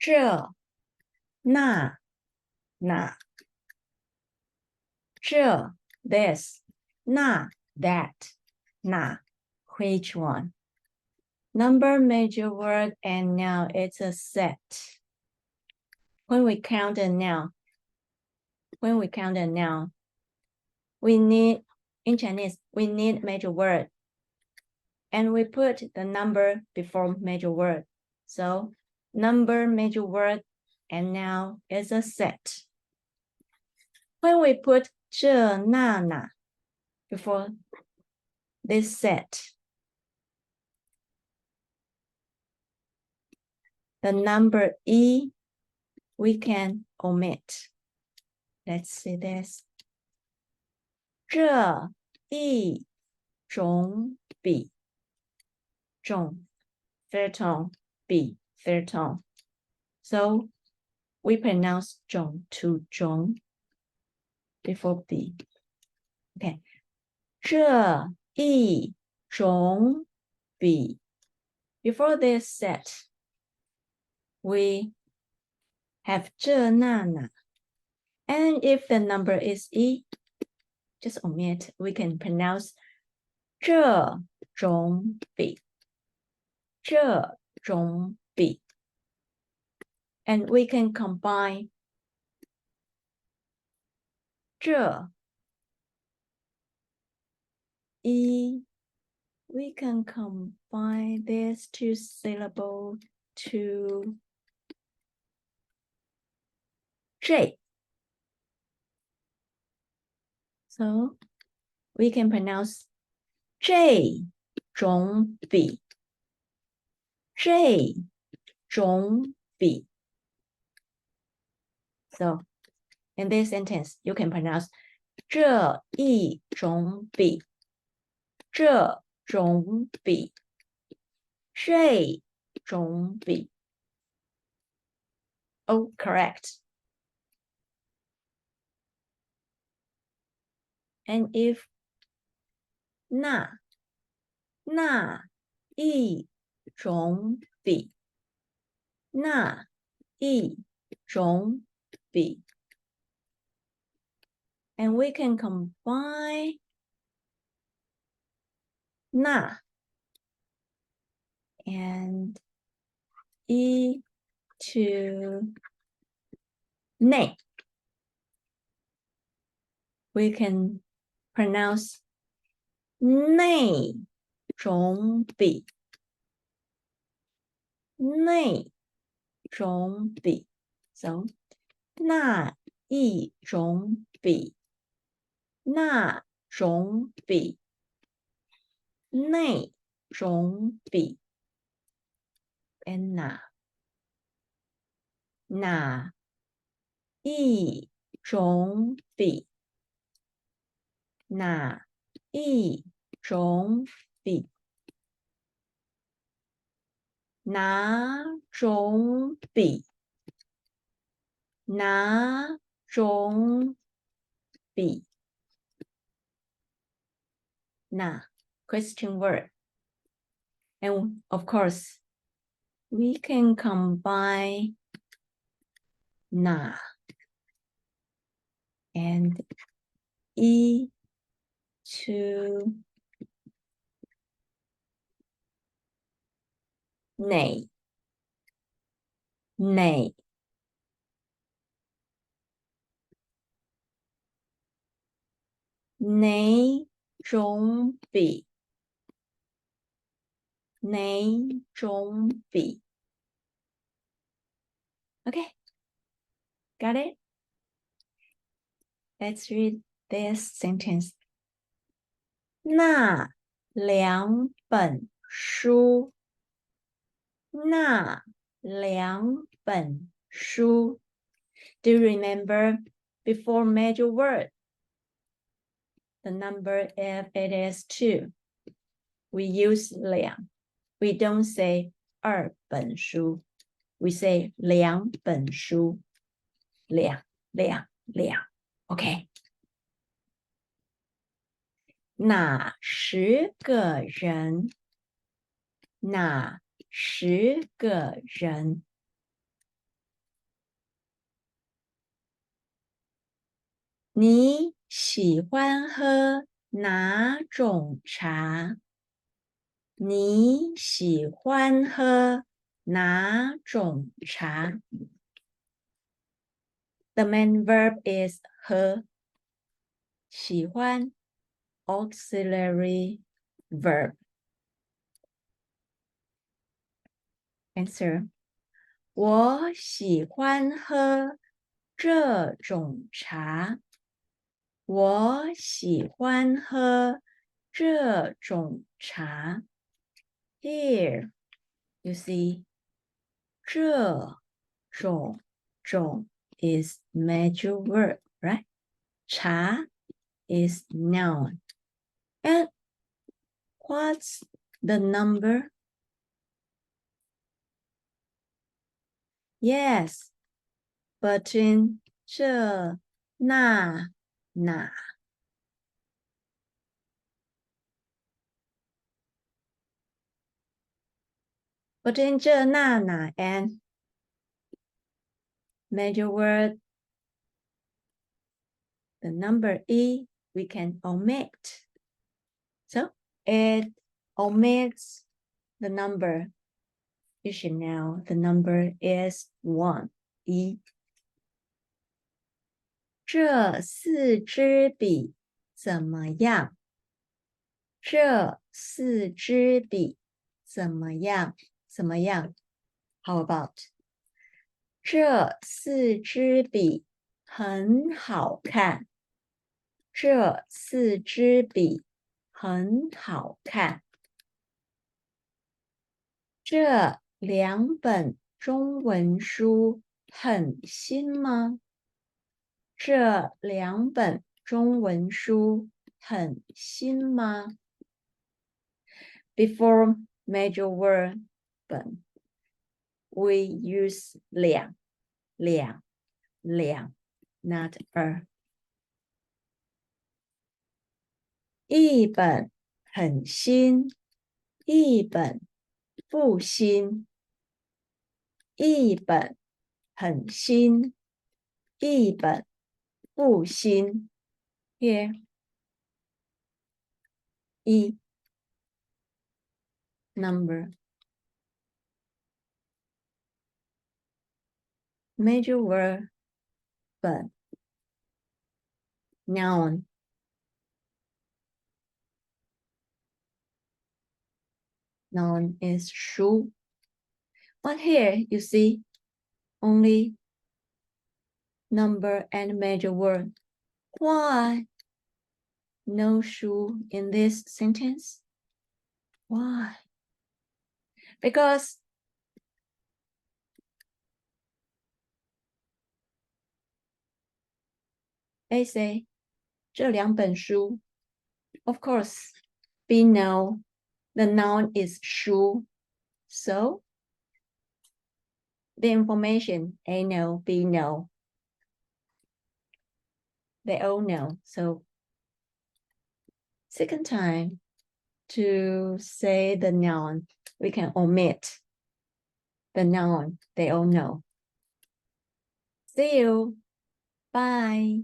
这、那、哪、这 this, 那 that, 哪 which one. Number, major word, and noun. It's a set. When we count a noun, we need, in Chinese, we need major word. And we put the number before major word. So number, major word, and noun is a set. When we put 这、那、哪 before this set, the number E we can omit. Let's see this. 这一种笔，种 third tone, 笔 third tone. So we pronounce 种 to 种 before 笔. Okay. 这一种笔. Before this set, we have 这那哪. And if the number is E, just omit. We can pronounce 这种笔. 这种笔. And we can combine 这一. We can combine this two syllable to J. So we can pronounce 这种笔. 这种笔. So in this sentence, you can pronounce 这一种笔. 这种笔. 这种笔. Oh, correct. And if 那一种笔. 那一种笔. And we can combine 那 and E to 内. We can pronounce 内种笔. 内种笔. So 那一种笔. 那种笔. 内种笔. And 哪一种笔. 哪一种笔. 哪种笔. 哪种笔. 哪 question word. And of course, we can combine 哪 and E to 内. 内. 哪种笔. 哪种笔. Okay, got it? Let's read this sentence. 那两本书. 那两本书. Do you remember before major word? The number, if it is 2, we use 两. We don't say 二本书. We say 两本书. 两. Okay. 哪10个人. 哪10个人.你喜欢喝哪种茶？你喜欢喝哪种茶？ The main verb is 喝，喜欢 auxiliary verb. Answer. 我喜欢喝这种茶。我喜欢喝这种茶。Here, you see, 这种 is major verb, right? 茶 is noun. And what's the number? Yes, between 这那哪。Between 这那哪 and major word, the number E we can omit. So it omits the number. You should know the number is 1. E. 这四支笔怎么样？这四支笔怎么样？怎么样？ How about? 这四支笔很好看。这四支笔很好看。这两本中文书很新吗？这两本中文书很新吗？ Before major word 本 we use 两 not a. 一本很新，一本不新。一本很新，一本不新。Here, 一 number. Major word 本 noun. Noun is 书。But here you see only number and major word. Why no 书 in this sentence? Why? Because they say 这两本书. Of course, we know the noun is 书. So the information A know, B know. They all know. So second time to say the noun, we can omit the noun. They all know. See you. Bye.